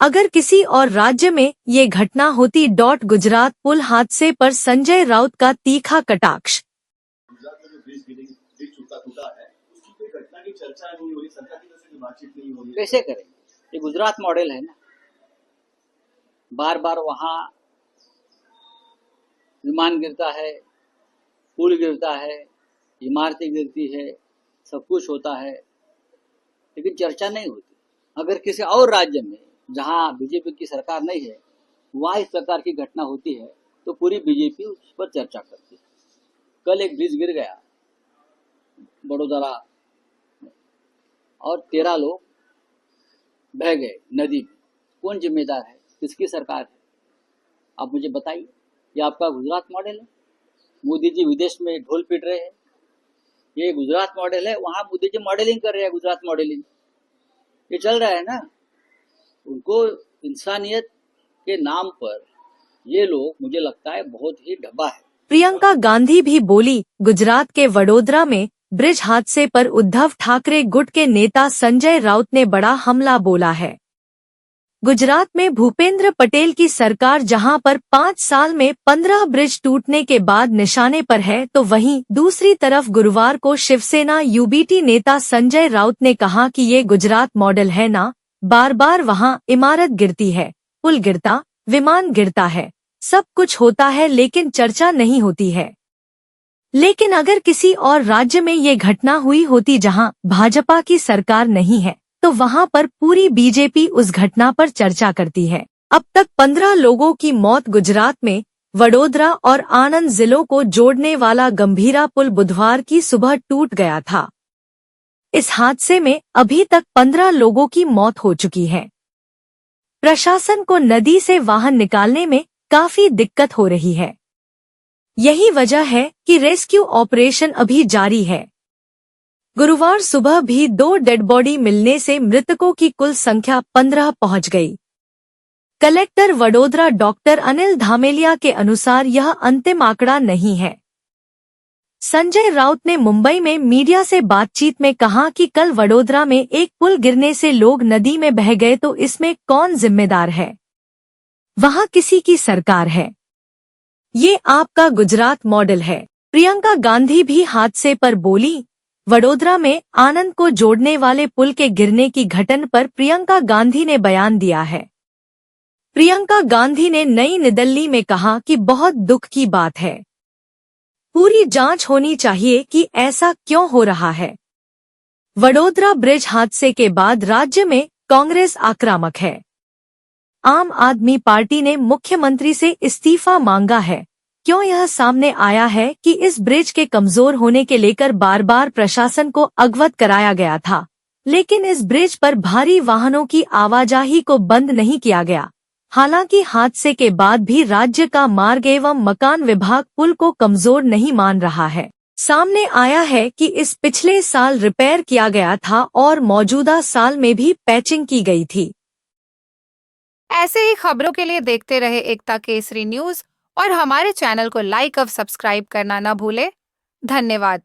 अगर किसी और राज्य में ये घटना होती। गुजरात पुल हादसे पर संजय राउत का तीखा कटाक्ष। गुजरात में जो ब्रिज टूटा है, उसकी कोई घटना की चर्चा नहीं हो रही, सरकार की तरफ से बातचीत नहीं हो रही। कैसे करेंगे? ये गुजरात मॉडल है ना, बार बार वहाँ विमान गिरता है, पुल गिरता है, इमारतें गिरती है, सब कुछ होता है, लेकिन चर्चा नहीं होती। अगर किसी और राज्य में जहाँ बीजेपी की सरकार नहीं है, वहाँ इस प्रकार की घटना होती है तो पूरी बीजेपी उस पर चर्चा करती है। कल एक ब्रिज गिर गया बड़ोदरा और 13 लोग बह गए नदी में। कौन जिम्मेदार है? किसकी सरकार है? आप मुझे बताइए। ये आपका गुजरात मॉडल है? मोदी जी विदेश में ढोल पीट रहे हैं, ये गुजरात मॉडल है। वहां मोदी जी मॉडलिंग कर रहे हैं, गुजरात मॉडलिंग ये चल रहा है ना। उनको इंसानियत के नाम पर ये लोग, मुझे लगता है, बहुत ही ढबा है। प्रियंका गांधी भी बोली। गुजरात के वडोदरा में ब्रिज हादसे पर उद्धव ठाकरे गुट के नेता संजय राउत ने बड़ा हमला बोला है। गुजरात में भूपेंद्र पटेल की सरकार जहां पर 5 साल में 15 ब्रिज टूटने के बाद निशाने पर है, तो वहीं दूसरी तरफ गुरुवार को शिवसेना यूबीटी नेता संजय राउत ने कहा कि ये गुजरात मॉडल है ना, बार बार वहां इमारत गिरती है, पुल गिरता, विमान गिरता है, सब कुछ होता है, लेकिन चर्चा नहीं होती है। लेकिन अगर किसी और राज्य में ये घटना हुई होती जहां भाजपा की सरकार नहीं है, तो वहां पर पूरी बीजेपी उस घटना पर चर्चा करती है। अब तक 15 लोगों की मौत। गुजरात में वडोदरा और आनंद जिलों को जोड़ने वाला गंभीरा पुल बुधवार की सुबह टूट गया था। इस हादसे में अभी तक 15 लोगों की मौत हो चुकी है। प्रशासन को नदी से वाहन निकालने में काफी दिक्कत हो रही है। यही वजह है कि रेस्क्यू ऑपरेशन अभी जारी है। गुरुवार सुबह भी 2 डेड बॉडी मिलने से मृतकों की कुल संख्या 15 पहुंच गई। कलेक्टर वडोदरा डॉक्टर अनिल धामेलिया के अनुसार यह अंतिम आंकड़ा नहीं है। संजय राउत ने मुंबई में मीडिया से बातचीत में कहा कि कल वडोदरा में एक पुल गिरने से लोग नदी में बह गए, तो इसमें कौन जिम्मेदार है? वहां किसी की सरकार है। ये आपका गुजरात मॉडल है। प्रियंका गांधी भी हादसे पर बोली। वडोदरा में आनंद को जोड़ने वाले पुल के गिरने की घटना पर प्रियंका गांधी ने बयान दिया है। प्रियंका गांधी ने नई दिल्ली में कहा कि बहुत दुख की बात है, पूरी जांच होनी चाहिए कि ऐसा क्यों हो रहा है। वडोदरा ब्रिज हादसे के बाद राज्य में कांग्रेस आक्रामक है। आम आदमी पार्टी ने मुख्यमंत्री से इस्तीफा मांगा है। क्यों? यह सामने आया है कि इस ब्रिज के कमजोर होने के लेकर बार बार प्रशासन को अवगत कराया गया था, लेकिन इस ब्रिज पर भारी वाहनों की आवाजाही को बंद नहीं किया गया। हालांकि हादसे के बाद भी राज्य का मार्ग एवं मकान विभाग पुल को कमजोर नहीं मान रहा है। सामने आया है कि इस पिछले साल रिपेयर किया गया था और मौजूदा साल में भी पैचिंग की गई थी। ऐसे ही खबरों के लिए देखते रहे एकता केसरी न्यूज और हमारे चैनल को लाइक और सब्सक्राइब करना न भूले। धन्यवाद।